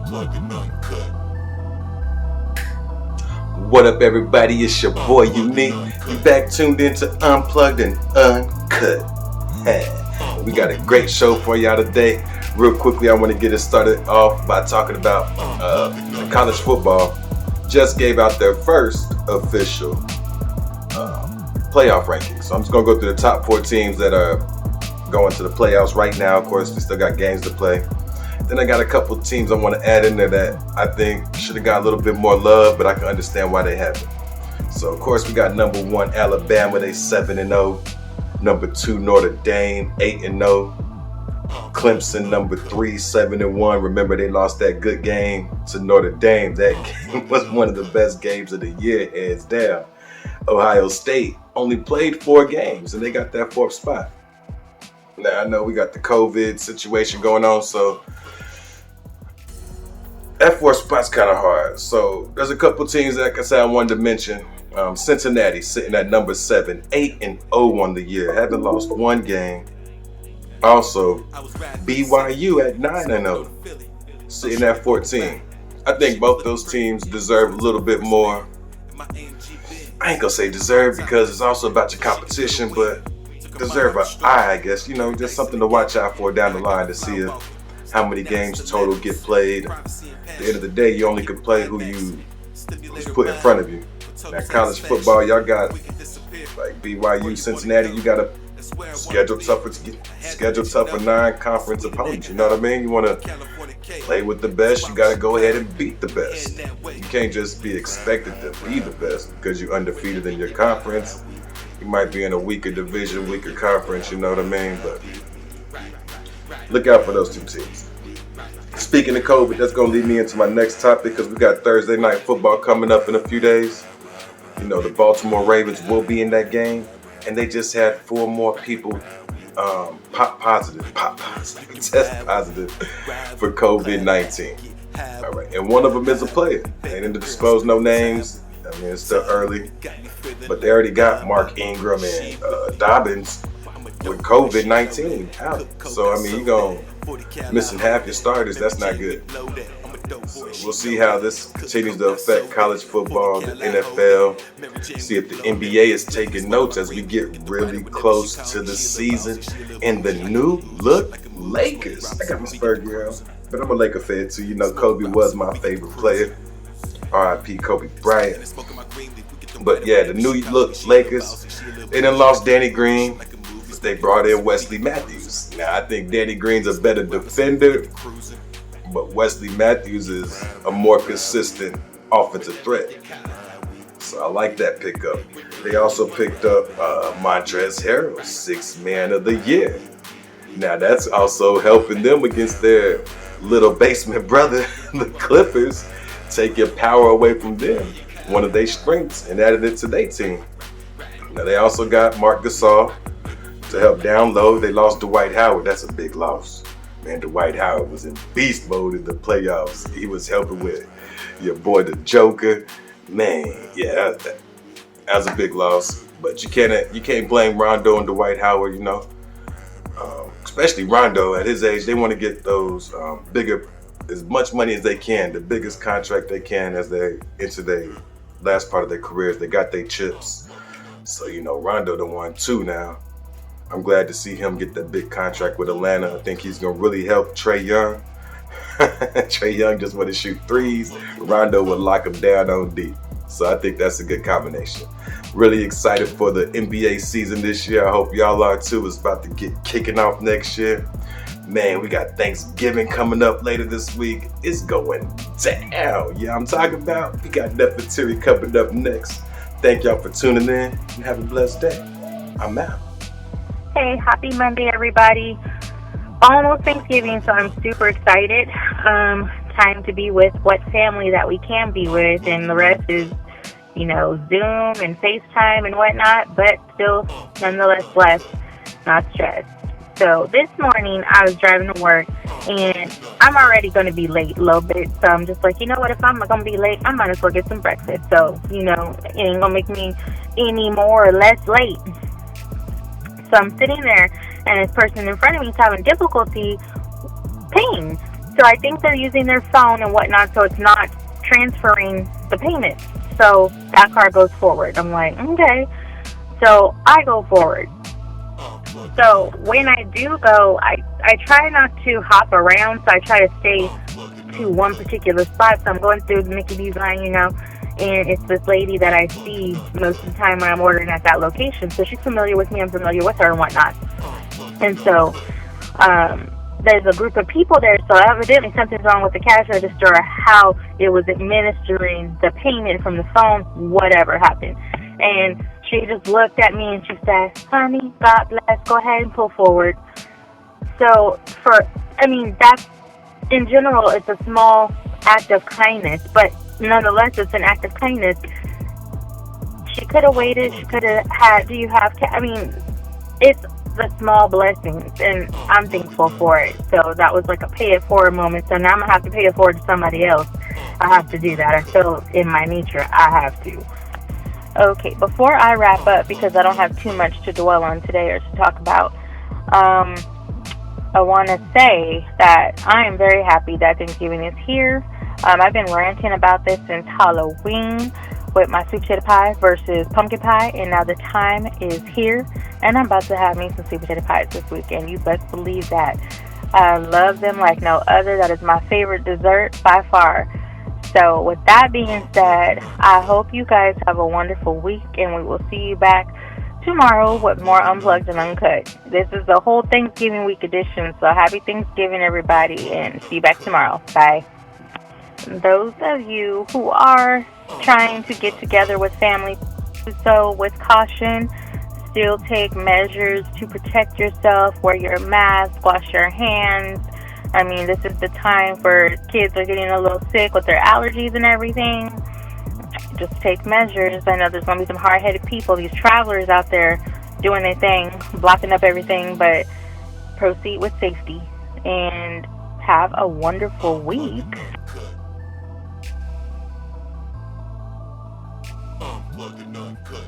Unplugged and Uncut. What up, everybody? It's your boy Unique. You back tuned into Unplugged and Uncut. We got a great show for y'all today. Real quickly, I want to get it started off by talking about college football. Just gave out their first official playoff rankings. So I'm just going to go through the top 4 teams that are going to the playoffs right now. Of course, we still got games to play. Then I got a couple teams I want to add in there that I think should have got a little bit more love, but I can understand why they haven't. So, of course, we got number 1, Alabama. They 7-0. Number 2, Notre Dame, 8-0. Clemson, number 3, 7-1. Remember, they lost that good game to Notre Dame. That game was one of the best games of the year, hands down. Ohio State only played 4 games, and they got that 4th spot. Now, I know we got the COVID situation going on, so that 4th spot's kind of hard. So there's a couple teams that, like I said, I wanted to mention. Cincinnati sitting at number 7, 8-0 on the year, haven't lost 1 game. Also, BYU at 9-0, sitting at 14. I think both those teams deserve a little bit more. I ain't gonna say deserve because it's also about your competition, but deserve an eye, I guess. You know, just something to watch out for down the line to see how many games total get played. At the end of the day, you only can play who's put in front of you. Now, college football, y'all got like BYU, Cincinnati. You got to schedule tougher non-conference opponents. You know what I mean? You want to play with the best. You got to go ahead and beat the best. You can't just be expected to be the best because you're undefeated in your conference. You might be in a weaker division, weaker conference. You know what I mean? But look out for those 2 teams. Speaking of COVID, that's going to lead me into my next topic because we got Thursday night football coming up in a few days. You know, the Baltimore Ravens will be in that game, and they just had 4 more people test positive for COVID-19. All right, and one of them is a player. They didn't disclose no names. I mean, it's still early, but they already got Mark Ingram and Dobbins with COVID-19 out. So, I mean, you're going to missing half your starters. That's not good. So we'll see how this continues to affect college football, the NFL. See if the NBA is taking notes as we get really close to the season. And the new look Lakers. I got my Spurs girl, but I'm a Laker fan too. You know, Kobe was my favorite player. R.I.P. Kobe Bryant. But yeah, the new look Lakers. They done lost Danny Green. They brought in Wesley Matthews. Now, I think Danny Green's a better defender, but Wesley Matthews is a more consistent offensive threat. So I like that pickup. They also picked up Montrezl Harrell, 6th man of the year. Now, that's also helping them against their little basement brother, the Clippers, taking power away from them, one of their strengths, and added it to their team. Now, they also got Marc Gasol to help down low. They lost Dwight Howard. That's a big loss. Man, Dwight Howard was in beast mode in the playoffs. He was helping with your boy, the Joker. Man, yeah, that was a big loss. But you can't blame Rondo and Dwight Howard, you know. Especially Rondo at his age. They want to get those bigger, as much money as they can, the biggest contract they can as they enter their last part of their careers. They got their chips. So, you know, Rondo done won 2 now. I'm glad to see him get that big contract with Atlanta. I think he's going to really help Trae Young. Trae Young just want to shoot threes. Rondo will lock him down on D. So I think that's a good combination. Really excited for the NBA season this year. I hope y'all are too. It's about to get kicking off next year. Man, we got Thanksgiving coming up later this week. It's going down. Yeah, I'm talking about. We got Nefertiti coming up next. Thank y'all for tuning in and have a blessed day. I'm out. Hey, happy Monday, everybody. Almost Thanksgiving, so I'm super excited. Time to be with what family that we can be with, and the rest is, you know, Zoom and FaceTime and whatnot, but still, nonetheless, blessed, not stressed. So this morning, I was driving to work, and I'm already going to be late a little bit, so I'm just like, you know what, if I'm going to be late, I might as well get some breakfast. So, you know, it ain't going to make me any more or less late. So I'm sitting there, and this person in front of me is having difficulty paying. So I think they're using their phone and whatnot, so it's not transferring the payment. So that card goes forward. I'm like, okay. So I go forward. So when I do go, I try not to hop around, so I try to stay to one particular spot. So I'm going through the Mickey D's line, and it's this lady that I see most of the time when I'm ordering at that location. So she's familiar with me, I'm familiar with her and whatnot. And so there's a group of people there, so evidently something's wrong with the cash register or how it was administering the payment from the phone, whatever happened. And she just looked at me and she said, honey, God bless, go ahead and pull forward. So that's, in general, it's a small act of kindness, but nonetheless, it's an act of kindness. She could have waited, she could have had, it's the small blessings, and I'm thankful for it. So that was like a pay it forward moment. So now I'm going to have to pay it forward to somebody else. I have to do that. I feel in my nature I have to. Okay, before I wrap up, because I don't have too much to dwell on today or to talk about, I want to say that I am very happy that Thanksgiving is here. I've been ranting about this since Halloween with my sweet potato pie versus pumpkin pie, and now the time is here, and I'm about to have me some sweet potato pies this weekend. You best believe that. I love them like no other. That is my favorite dessert by far. So with that being said, I hope you guys have a wonderful week, and we will see you back tomorrow with more Unplugged and Uncut. This is the whole Thanksgiving week edition, so happy Thanksgiving, everybody, and see you back tomorrow. Bye. Those of you who are trying to get together with family, do so with caution. Still take measures to protect yourself. Wear your mask, wash your hands. This is the time for kids are getting a little sick with their allergies and everything. Just take measures. I know there's going to be some hard-headed people, these travelers out there doing their thing, blocking up everything, but proceed with safety and have a wonderful week. Unplugged Uncut.